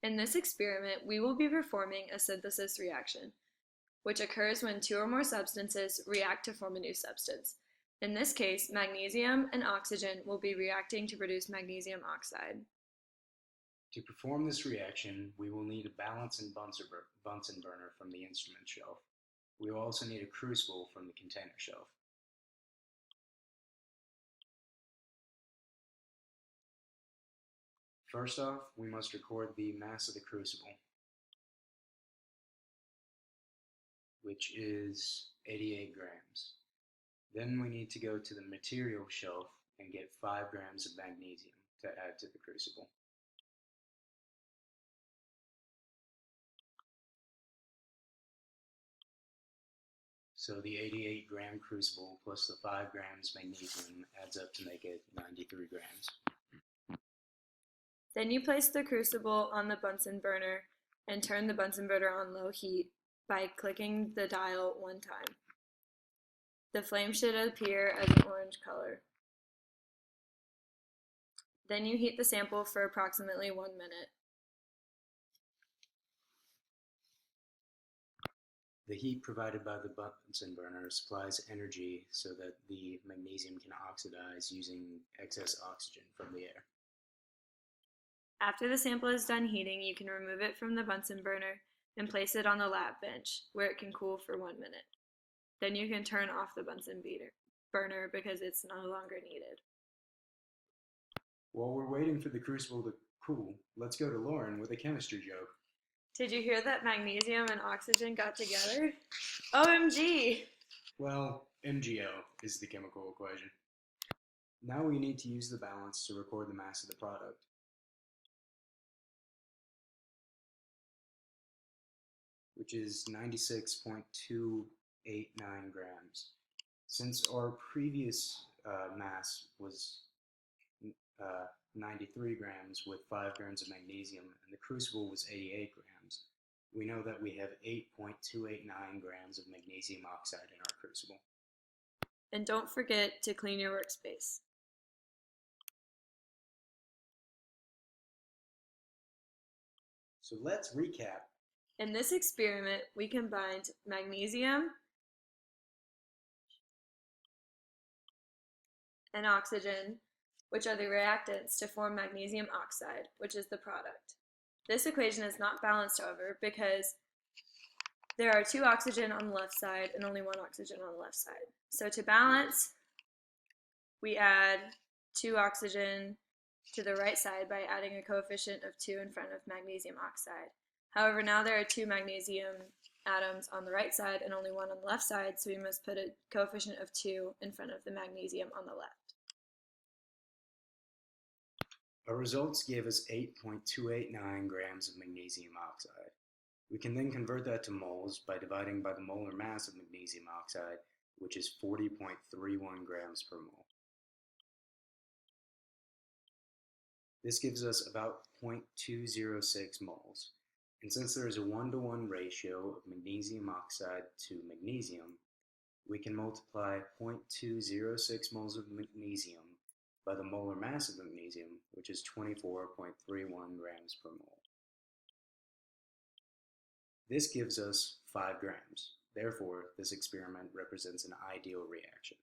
In this experiment, we will be performing a synthesis reaction, which occurs when two or more substances react to form a new substance. In this case, magnesium and oxygen will be reacting to produce magnesium oxide. To perform this reaction, we will need a balance and Bunsen burner from the instrument shelf. We will also need a crucible from the container shelf. First off, we must record the mass of the crucible, which is 88 grams. Then we need to go to the material shelf and get 5 grams of magnesium to add to the crucible. So the 88 gram crucible plus the 5 grams magnesium adds up to make it 93 grams. Then you place the crucible on the Bunsen burner and turn the Bunsen burner on low heat by clicking the dial one time. The flame should appear as an orange color. Then you heat the sample for approximately 1 minute. The heat provided by the Bunsen burner supplies energy so that the magnesium can oxidize using excess oxygen from the air. After the sample is done heating, you can remove it from the Bunsen burner and place it on the lab bench, where it can cool for 1 minute. Then you can turn off the Bunsen burner because it's no longer needed. While we're waiting for the crucible to cool, let's go to Lauren with a chemistry joke. Did you hear that magnesium and oxygen got together? OMG! Well, MgO is the chemical equation. Now we need to use the balance to record the mass of the product. Which is 96.289 grams. Since our previous mass was 93 grams with 5 grams of magnesium and the crucible was 88 grams, we know that we have 8.289 grams of magnesium oxide in our crucible. And don't forget to clean your workspace. So let's recap. In this experiment, we combined magnesium and oxygen, which are the reactants, to form magnesium oxide, which is the product. This equation is not balanced, however, because there are 2 oxygen on the left side and only 1 oxygen on the left side. So to balance, we add 2 oxygen to the right side by adding a coefficient of 2 in front of magnesium oxide. However, now there are 2 magnesium atoms on the right side and only 1 on the left side, so we must put a coefficient of 2 in front of the magnesium on the left. Our results gave us 8.289 grams of magnesium oxide. We can then convert that to moles by dividing by the molar mass of magnesium oxide, which is 40.31 grams per mole. This gives us about 0.206 moles. And since there is a 1-to-1 ratio of magnesium oxide to magnesium, we can multiply 0.206 moles of magnesium by the molar mass of magnesium, which is 24.31 grams per mole. This gives us 5 grams. Therefore, this experiment represents an ideal reaction.